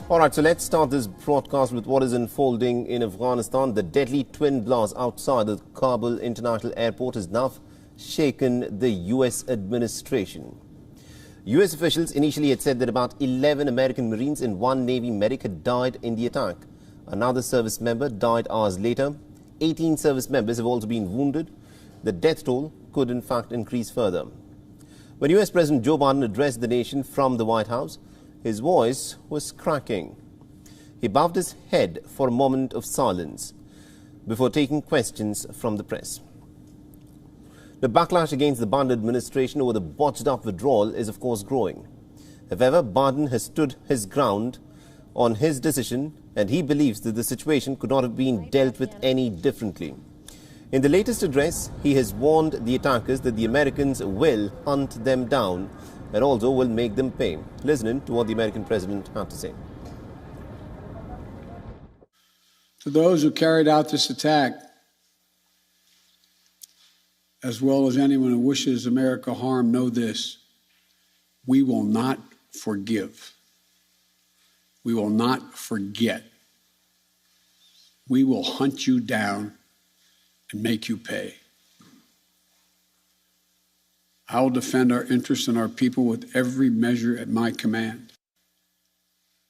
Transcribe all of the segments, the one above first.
All right, so let's start this broadcast with what is unfolding in Afghanistan. The deadly twin blast outside the Kabul International Airport has now shaken the U.S. administration. U.S. officials initially had said that about 11 American Marines and one Navy medic had died in the attack. Another service member died hours later. 18 service members have also been wounded. The death toll could in fact increase further. When U.S. President Joe Biden addressed the nation from the White House, his voice was cracking. He bowed his head for a moment of silence before taking questions from the press. The backlash against the Biden administration over the botched-up withdrawal is of course growing. However, Biden has stood his ground on his decision, and he believes that the situation could not have been dealt with any differently. In the latest address, he has warned the attackers that the Americans will hunt them down and also will make them pay. Listening to what the American president had to say. To those who carried out this attack, as well as anyone who wishes America harm, know this: we will not forgive. We will not forget. We will hunt you down and make you pay. I will defend our interests and our people with every measure at my command.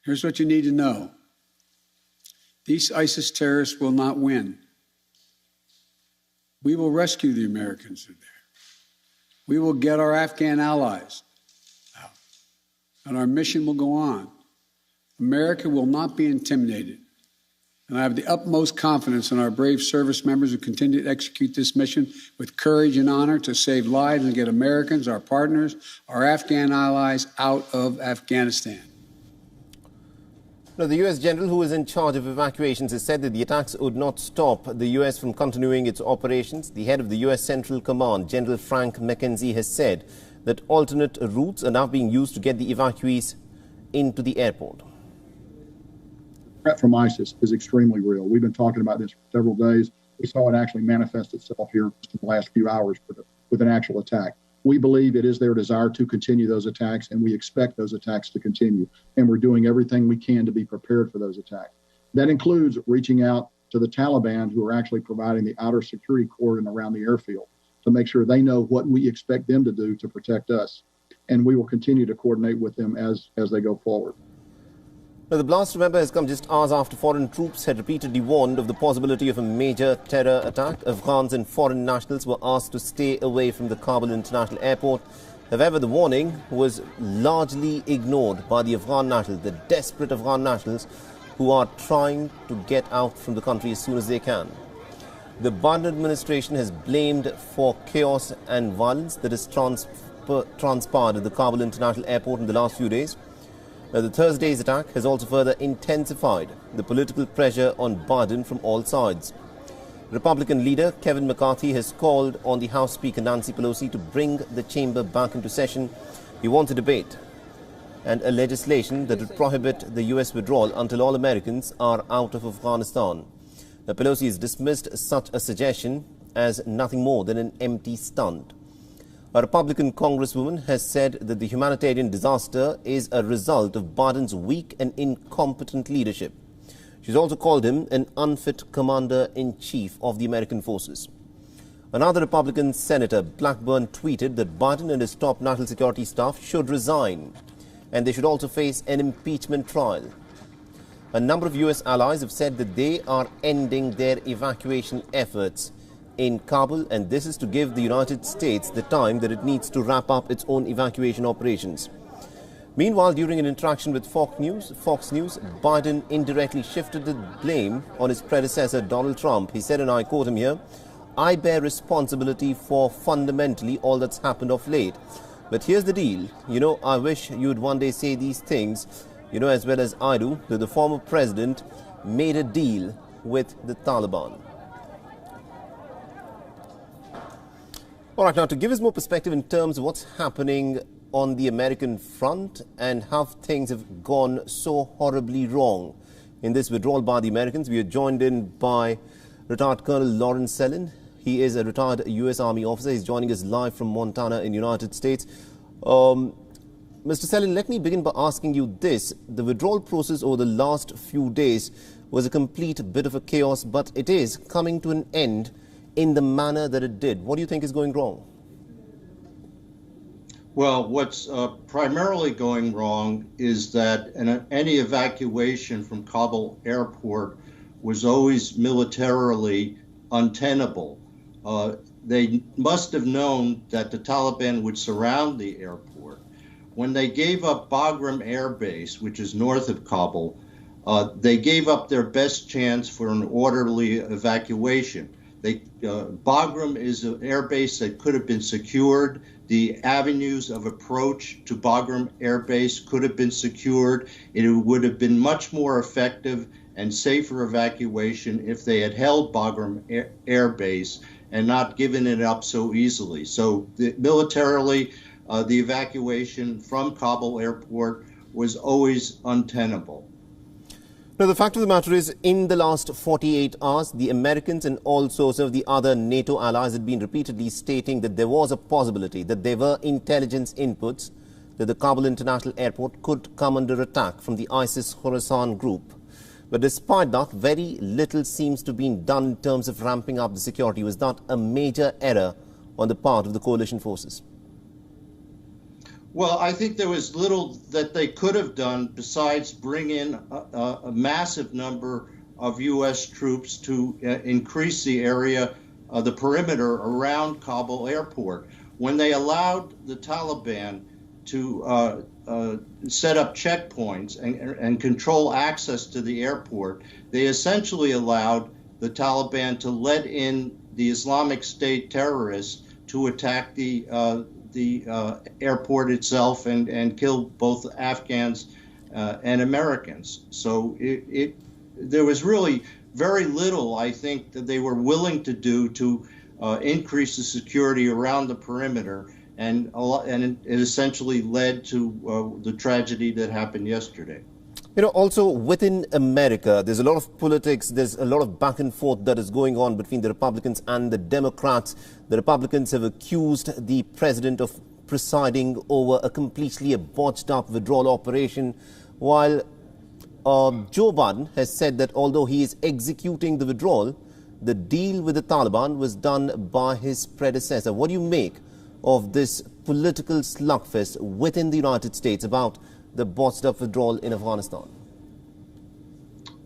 Here's what you need to know. These ISIS terrorists will not win. We will rescue the Americans who are there. We will get our Afghan allies out, and our mission will go on. America will not be intimidated. And I have the utmost confidence in our brave service members who continue to execute this mission with courage and honor to save lives and get Americans, our partners, our Afghan allies out of Afghanistan. Now, the U.S. general who is in charge of evacuations has said that the attacks would not stop the U.S. from continuing its operations. The head of the U.S. Central Command, General Frank McKenzie, has said that alternate routes are now being used to get the evacuees into the airport. The threat from ISIS is extremely real. We've been talking about this for several days. We saw it actually manifest itself here in the last few hours with an actual attack. We believe it is their desire to continue those attacks, and we expect those attacks to continue. And we're doing everything we can to be prepared for those attacks. That includes reaching out to the Taliban, who are actually providing the outer security cordon around the airfield, to make sure they know what we expect them to do to protect us. And we will continue to coordinate with them as they go forward. Now, the blast, remember, has come just hours after foreign troops had repeatedly warned of the possibility of a major terror attack. Afghans and foreign nationals were asked to stay away from the Kabul International Airport. However, the warning was largely ignored by the Afghan nationals, the desperate Afghan nationals who are trying to get out from the country as soon as they can. The Biden administration has blamed for chaos and violence that has transpired at the Kabul International Airport in the last few days. Now, the Thursday's attack has also further intensified the political pressure on Biden from all sides. Republican leader Kevin McCarthy has called on the House Speaker Nancy Pelosi to bring the chamber back into session. He wants a debate and a legislation that would prohibit the U.S. withdrawal until all Americans are out of Afghanistan. Now, Pelosi has dismissed such a suggestion as nothing more than an empty stunt. A Republican congresswoman has said that the humanitarian disaster is a result of Biden's weak and incompetent leadership. She's also called him an unfit commander-in-chief of the American forces. Another Republican senator, Blackburn, tweeted that Biden and his top national security staff should resign, and they should also face an impeachment trial. A number of U.S. allies have said that they are ending their evacuation efforts in Kabul, and this is to give the United States the time that it needs to wrap up its own evacuation operations. Meanwhile, during an interaction with Fox News, Biden indirectly shifted the blame on his predecessor, Donald Trump. He said, and I quote him here, "I bear responsibility for fundamentally all that's happened of late. But here's the deal. I wish you'd one day say these things, as well as I do, that the former president made a deal with the Taliban." All right, now to give us more perspective in terms of what's happening on the American front and how things have gone so horribly wrong in this withdrawal by the Americans, we are joined in by retired Colonel Lawrence Sellin. He is a retired U.S. Army officer. He's joining us live from Montana in the United States. Mr. Selin, let me begin by asking you this. The withdrawal process over the last few days was a complete bit of a chaos, but it is coming to an end in the manner that it did. What do you think is going wrong? Well, what's primarily going wrong is that any evacuation from Kabul airport was always militarily untenable. They must have known that the Taliban would surround the airport. When they gave up Bagram Air Base, which is north of Kabul, they gave up their best chance for an orderly evacuation. Bagram is an air base that could have been secured. The avenues of approach to Bagram Air Base could have been secured. It would have been much more effective and safer evacuation if they had held Bagram Air Base and not given it up so easily. So militarily, the evacuation from Kabul airport was always untenable. Now, the fact of the matter is, in the last 48 hours, the Americans and also some of the other NATO allies had been repeatedly stating that there was a possibility, that there were intelligence inputs, that the Kabul International Airport could come under attack from the ISIS Khorasan group. But despite that, very little seems to have been done in terms of ramping up the security. Was that a major error on the part of the coalition forces? Well, I think there was little that they could have done besides bring in a massive number of U.S. troops to increase the area, the perimeter around Kabul airport. When they allowed the Taliban to set up checkpoints and control access to the airport, they essentially allowed the Taliban to let in the Islamic State terrorists to attack the airport itself and kill both Afghans and Americans. So there was really very little, I think, that they were willing to do to increase the security around the perimeter, and it essentially led to the tragedy that happened yesterday. You know, also within America, there's a lot of politics, there's a lot of back and forth that is going on between the Republicans and the Democrats. The Republicans have accused the president of presiding over a completely botched up withdrawal operation, while Joe Biden has said that although he is executing the withdrawal, the deal with the Taliban was done by his predecessor. What do you make of this political slugfest within the United States about the botched up withdrawal in Afghanistan?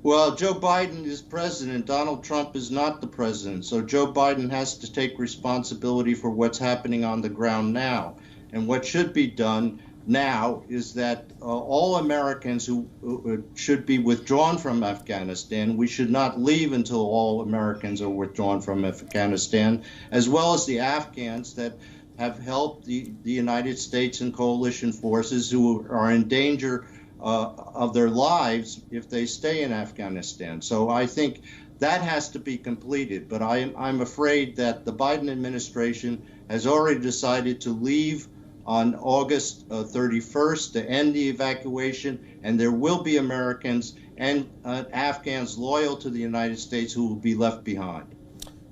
Well, Joe Biden is president. Donald Trump is not the president. So Joe Biden has to take responsibility for what's happening on the ground now. And what should be done now is that all Americans who should be withdrawn from Afghanistan, we should not leave until all Americans are withdrawn from Afghanistan, as well as the Afghans that have helped the United States and coalition forces who are in danger of their lives if they stay in Afghanistan. So I think that has to be completed. But I'm afraid that the Biden administration has already decided to leave on August 31st to end the evacuation, and there will be Americans and Afghans loyal to the United States who will be left behind.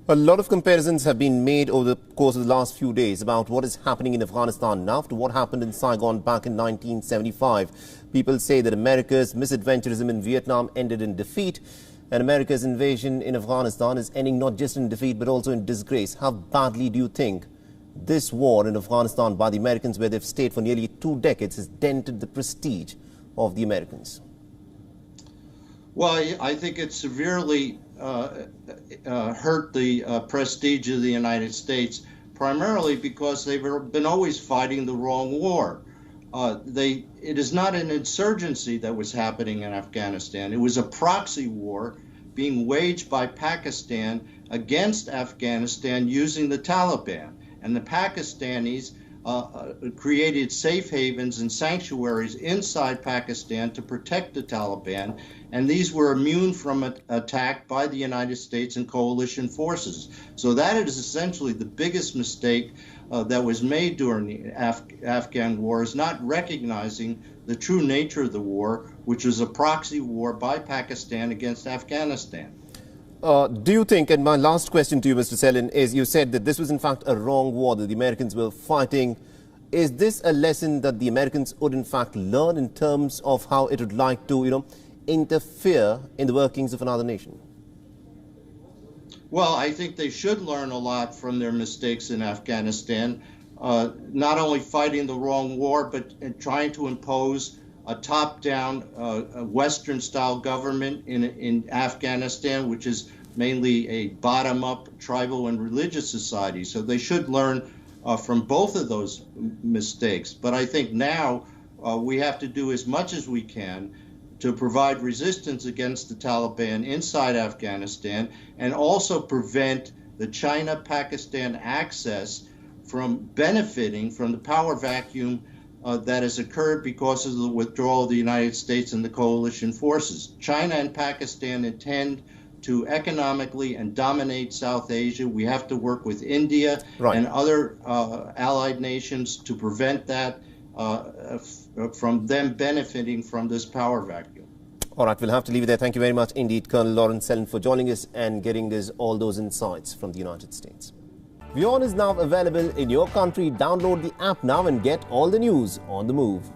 A lot of comparisons have been made over the course of the last few days about what is happening in Afghanistan now to what happened in Saigon back in 1975. People say that America's misadventurism in Vietnam ended in defeat, and America's invasion in Afghanistan is ending not just in defeat but also in disgrace. How badly do you think this war in Afghanistan by the Americans, where they've stayed for nearly 2 decades, has dented the prestige of the Americans? Well, I think it severely hurt the prestige of the United States, primarily because they've been always fighting the wrong war. It is not an insurgency that was happening in Afghanistan. It was a proxy war being waged by Pakistan against Afghanistan using the Taliban. And the Pakistanis created safe havens and sanctuaries inside Pakistan to protect the Taliban, and these were immune from attack by the United States and coalition forces. So that is essentially the biggest mistake that was made during the Afghan war, is not recognizing the true nature of the war, which was a proxy war by Pakistan against Afghanistan. Do you think, and my last question to you, Mr. Selin, is you said that this was in fact a wrong war, that the Americans were fighting Is this a lesson that the Americans would in fact learn in terms of how it would like to, interfere in the workings of another nation? Well, I think they should learn a lot from their mistakes in Afghanistan, not only fighting the wrong war, but trying to impose a top-down Western-style government in Afghanistan, which is mainly a bottom-up tribal and religious society. So they should learn from both of those mistakes. But I think now we have to do as much as we can to provide resistance against the Taliban inside Afghanistan, and also prevent the China-Pakistan access from benefiting from the power vacuum that has occurred because of the withdrawal of the United States and the coalition forces. China and Pakistan intend to economically and dominate South Asia. We have to work with India and other allied nations to prevent that from them benefiting from this power vacuum. All right, we'll have to leave it there. Thank you very much indeed, Colonel Lawrence Sellon, for joining us and getting us all those insights from the United States. WION is now available in your country. Download the app now and get all the news on the move.